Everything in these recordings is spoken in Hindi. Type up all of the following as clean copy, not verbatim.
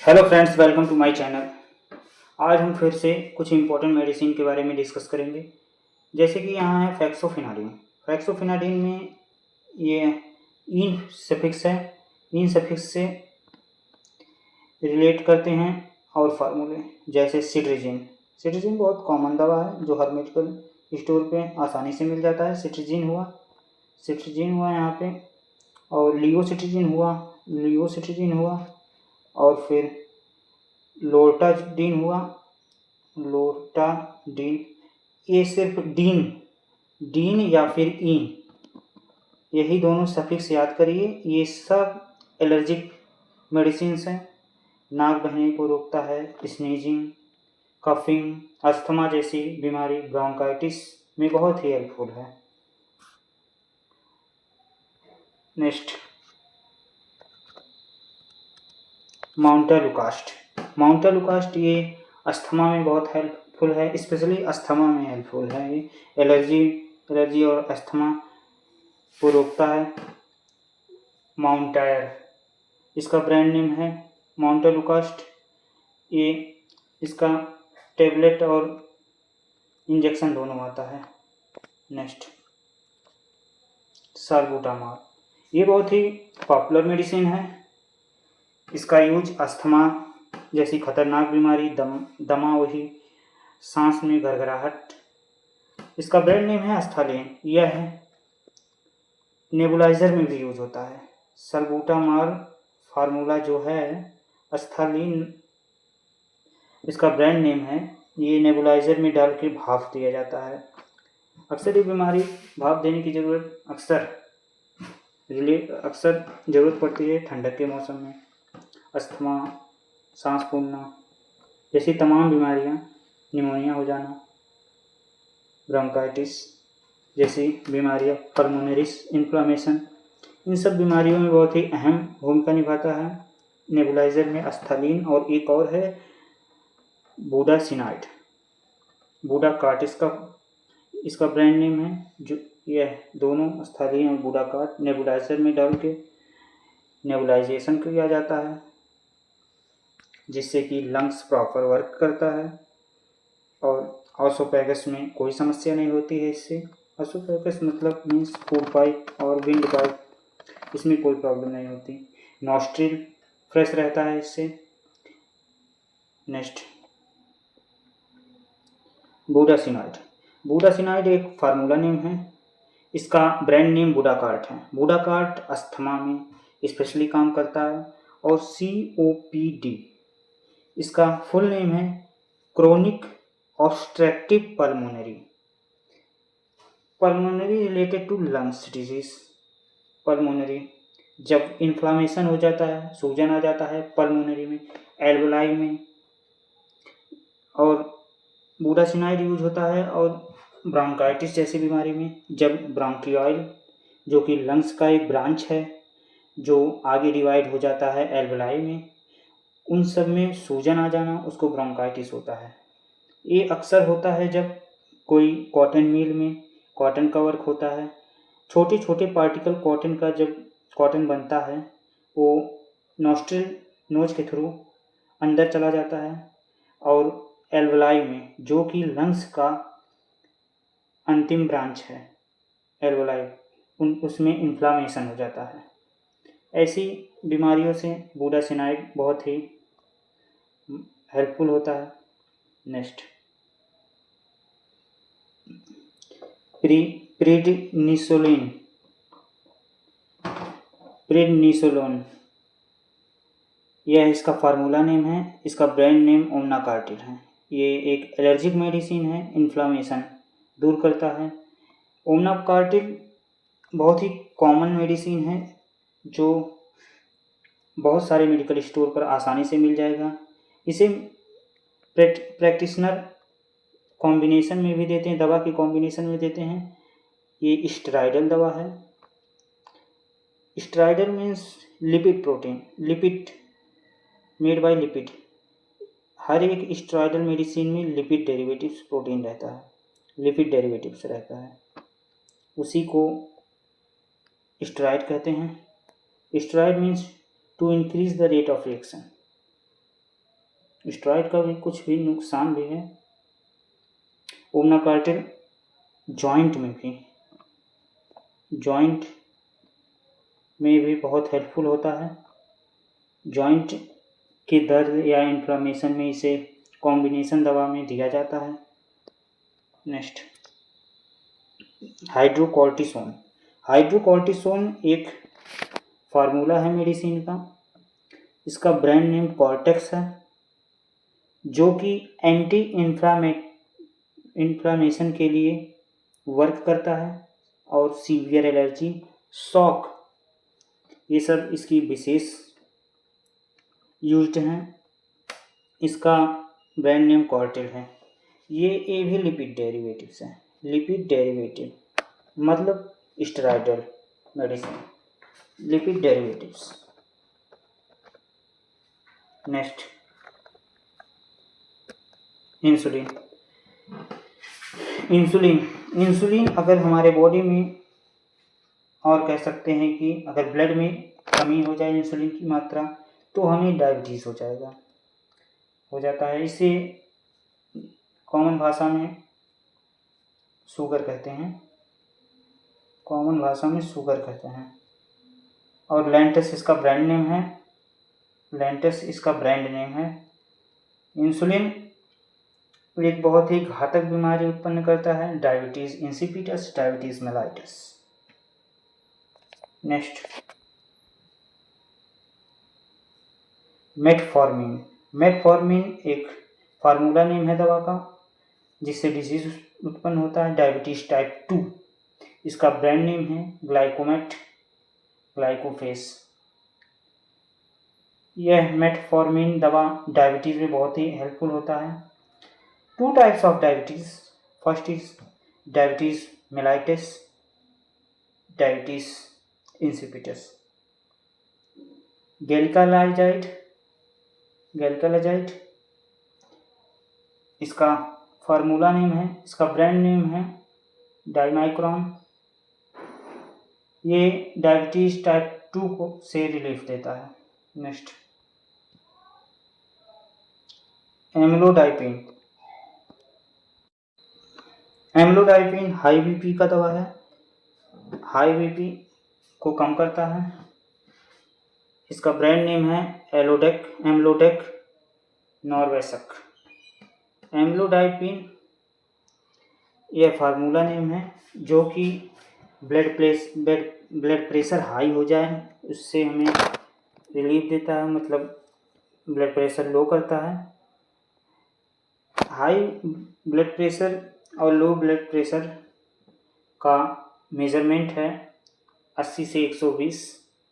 Hello friends, welcome to my channel. आज हम फिर से कुछ इम्पोर्टेंट मेडिसिन के बारे में डिस्कस करेंगे। जैसे कि यहाँ है फैक्सोफिनाडिन। फैक्सोफिनाडिन में ये इन सफिक्स है, इन सफिक्स से रिलेट करते हैं और फार्मूले जैसे सिट्रिजिन। सिट्रिजिन बहुत कॉमन दवा है जो हर मेडिकल स्टोर पे आसानी से मिल जाता है। सिट्रिजिन हुआ यहाँ पे, और लियोसिट्रिजिन हुआ, और फिर लोटाडीन। ये सिर्फ डीन या फिर इन, यही दोनों सफिक्स याद करिए। ये सब एलर्जिक मेडिसिन हैं। नाक बहने को रोकता है, स्नीजिंग, कफिंग, अस्थमा जैसी बीमारी, ब्रोंकाइटिस में बहुत ही हेल्पफुल है। नेक्स्ट, माउंटेलुकास्ट ये अस्थमा में बहुत हेल्पफुल है, स्पेशली अस्थमा में हेल्पफुल है। ये एलर्जी और अस्थमा को रोकता है। माउंटायर, इसका ब्रांड नेम है माउंटेलुकास्ट। ये इसका टेबलेट और इंजेक्शन दोनों आता है। नेक्स्ट, साल्बुटामॉल, ये बहुत ही पॉपुलर मेडिसिन है। इसका यूज अस्थमा जैसी खतरनाक बीमारी, दमा वही, सांस में घरघराहट। इसका ब्रांड नेम है अस्थालिन। यह नेबुलाइजर में भी यूज होता है। साल्बुटामॉल फार्मूला जो है अस्थालिन, इसका ब्रांड नेम है। ये नेबुलाइजर में डाल के भाप दिया जाता है। अक्सर ये बीमारी भाप देने की ज़रूरत अक्सर ज़रूरत पड़ती है ठंडक के मौसम में। अस्थमा, सांस फूलना जैसी तमाम बीमारियां, निमोनिया हो जाना, ब्रोंकाइटिस जैसी बीमारियां, पल्मोनरी इन्फ्लामेशन, इन सब बीमारियों में बहुत ही अहम भूमिका निभाता है नेबुलाइजर में अस्थालिन। और एक और है बूडासिनाइड, बूडाकार्ट इसका ब्रांड नेम है। जो यह दोनों अस्थालिन और बूडाकार्ट नेबुलाइजर में डाल के नेबुलाइजेशन किया जाता है, जिससे कि लंग्स प्रॉपर वर्क करता है और ऑसोफेगस में कोई समस्या नहीं होती है इससे। ऑसोफेगस मतलब मीन्स फूड पाइप और विंड पाइप, इसमें कोई प्रॉब्लम नहीं होती। नॉस्ट्रिल फ्रेश रहता है इससे। नेक्स्ट, बूडासिनाइड एक फार्मूला नेम है। इसका ब्रांड नेम बूडाकार्ट है। बूडाकार्ट अस्थमा में स्पेशली काम करता है। और COPD, इसका फुल नेम है chronic obstructive pulmonary related to lungs disease. Pulmonary, जब इन्फ्लामेशन हो जाता है, सूजन आ जाता है पल्मोनरी में, एल्वेलाई में, और बूडासिनाइड यूज होता है। और ब्रोंकाइटिस जैसी बीमारी में, जब ब्रोंकियोल जो कि लंग्स का एक ब्रांच है जो आगे डिवाइड हो जाता है एल्वेलाई में, उन सब में सूजन आ जाना, उसको ब्रोंकाइटिस होता है। ये अक्सर होता है जब कोई कॉटन मिल में कॉटन का वर्क होता है। छोटे छोटे पार्टिकल कॉटन का, जब कॉटन बनता है वो नोस्ट्रिल, नोज के थ्रू अंदर चला जाता है, और एल्वेलाई में जो कि लंग्स का अंतिम ब्रांच है एल्वेलाई, उसमें इन्फ्लामेशन हो जाता है। ऐसी बीमारियों से बूडासिनाइड बहुत ही हेल्पफुल होता है। नेक्स्ट, प्रेडनिसोलोन, यह इसका फार्मूला नेम है। इसका ब्रांड नेम ओमनाकार्टिल है। ये एक एलर्जिक मेडिसिन है, इन्फ्लामेशन दूर करता है। ओमनाकार्टिल बहुत ही कॉमन मेडिसिन है जो बहुत सारे मेडिकल स्टोर पर आसानी से मिल जाएगा। इसे प्रैक्टिशनर कॉम्बिनेशन में भी देते हैं, दवा की कॉम्बिनेशन में देते हैं। ये स्टेरॉयडल दवा है। Steroidal means lipid protein, lipid made by lipid. हर एक स्टेरॉयडल मेडिसिन में लिपिड डेरिवेटिव्स प्रोटीन रहता है, लिपिड डेरिवेटिव्स रहता है, उसी को स्टेरॉयड कहते हैं। Steroid means to increase the rate of reaction. Steroid का भी कुछ भी नुकसान भी है। उमना कार्टिल जॉइंट में भी बहुत हेल्पफुल होता है। जॉइंट के दर्द या इन्फ्लामेशन में इसे कॉम्बिनेशन दवा में दिया जाता है। नेक्स्ट, हाइड्रोकॉर्टिसोन एक फार्मूला है मेडिसिन का। इसका ब्रांड नेम कॉर्टेक्स है, जो कि एंटी इन्फ्लामेशन के लिए वर्क करता है, और सीवियर एलर्जी, शॉक, ये सब इसकी विशेष यूज्ड हैं। इसका ब्रांड नेम कॉर्टेल है। ये भी लिपिड डेरिवेटिव्स हैं। लिपिड डेरिवेटिव मतलब steroidal medicine, lipid derivatives. Next, insulin अगर हमारे बॉडी में, और कह सकते हैं कि अगर ब्लड में कमी हो जाए इंसुलिन की मात्रा, तो हमें डायबिटीज़ हो जाता है। इसे कॉमन भाषा में शुगर कहते हैं। और लैंटस इसका ब्रांड नेम है। इंसुलिन एक बहुत ही घातक बीमारी उत्पन्न करता है, diabetes insipidus, diabetes mellitus. Next, metformin एक फार्मूला नेम है दवा का, जिससे डिजीज उत्पन्न होता है, डायबिटीज टाइप 2। इसका ब्रांड नेम है ग्लाइकोफेस। यह मेटफॉर्मिन दवा डायबिटीज में बहुत ही हेल्पफुल होता है। 2 types of diabetes, first is diabetes mellitus, diabetes insipidus. Gliclazide इसका फार्मूला नेम है, इसका ब्रांड नेम है डाइमाइक्रॉन। ये डायबिटीज टाइप 2 को से रिलीफ देता है। नेक्स्ट, एम्लोडाइपिन हाई बीपी का दवा है, हाई बीपी को कम करता है। इसका ब्रांड नेम है एम्लोडेक नॉर्वेसक। एम्लोडाइपिन यह फार्मूला नेम है, जो कि ब्लड प्रेशर हाई हो जाए उससे हमें रिलीफ देता है, मतलब ब्लड प्रेशर लो करता है। हाई ब्लड प्रेशर और लो ब्लड प्रेशर का मेजरमेंट है 80 से 120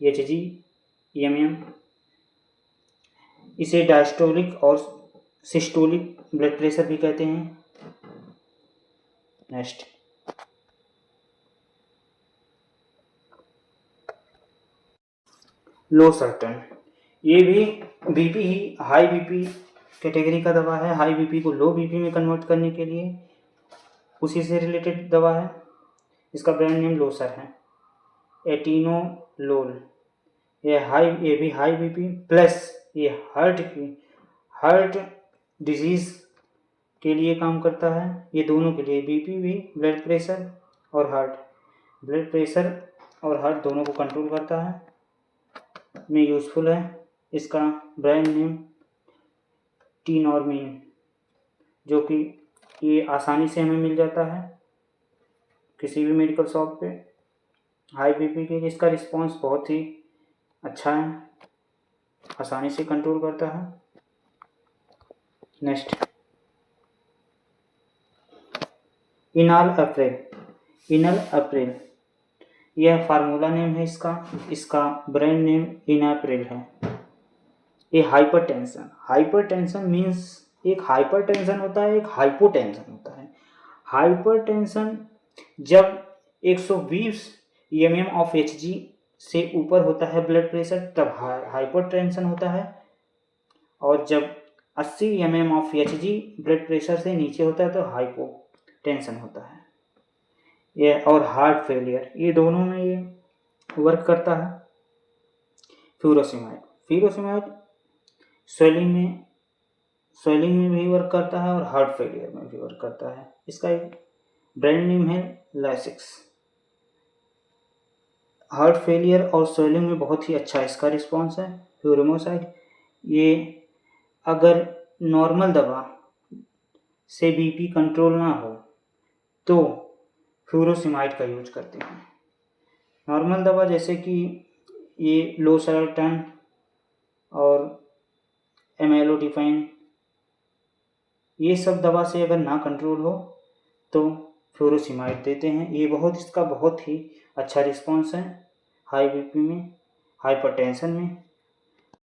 Hg/mm। इसे डायस्टोलिक और सिस्टोलिक ब्लड प्रेशर भी कहते हैं। नेक्स्ट, लोसर्टन, ये भी बीपी ही हाई बीपी कैटेगरी का दवा है। हाई बीपी को लो बीपी में कन्वर्ट करने के लिए उसी से रिलेटेड दवा है। इसका ब्रांड नेम लोसर है। एटिनोलोल, ये भी हाई बीपी प्लस ये हार्ट डिजीज के लिए काम करता है। ये दोनों के लिए, बीपी भी, ब्लड प्रेशर और हार्ट दोनों को कंट्रोल करता है, में यूज़फुल है। इसका ब्रांड नेम टीनॉर्मिन, जो कि ये आसानी से हमें मिल जाता है किसी भी मेडिकल शॉप पे। हाई बीपी के इसका रिस्पांस बहुत ही अच्छा है, आसानी से कंट्रोल करता है। नेक्स्ट, इनाल अप्रिल, यह फार्मूला नेम है इसका ब्रांड नेम इनाप्रिल है। ये हाइपरटेंशन मीन्स एक हाइपरटेंशन होता है, एक हाइपोटेंशन होता है। हाइपरटेंशन जब 120 mmHg से ऊपर होता है ब्लड प्रेशर, तब हाइपरटेंशन होता है, और जब 80 mmHg ब्लड प्रेशर से नीचे होता है तो हाइपोटेंशन होता है। ये और हार्ट फेलियर, ये दोनों में ये वर्क करता है। फ्यूरोसिमाइड स्वेलिंग में स्वेलिंग में भी वर्क करता है और हार्ट फेलियर में भी वर्क करता है। इसका एक ब्रांड नेम है लैसिक्स। हार्ट फेलियर और स्वेलिंग में बहुत ही अच्छा इसका रिस्पॉन्स है फ्यूरोमोसाइड। ये अगर नॉर्मल दवा से बीपी कंट्रोल ना हो तो फ्यूरोसिमाइड का यूज करते हैं। नॉर्मल दवा जैसे कि ये लोसर्टन और एमेलोडिफाइन, ये सब दवा से अगर ना कंट्रोल हो तो फ्यूरोसिमाइड देते हैं। ये इसका बहुत ही अच्छा रिस्पॉन्स है हाई बीपी में, हाइपरटेंशन में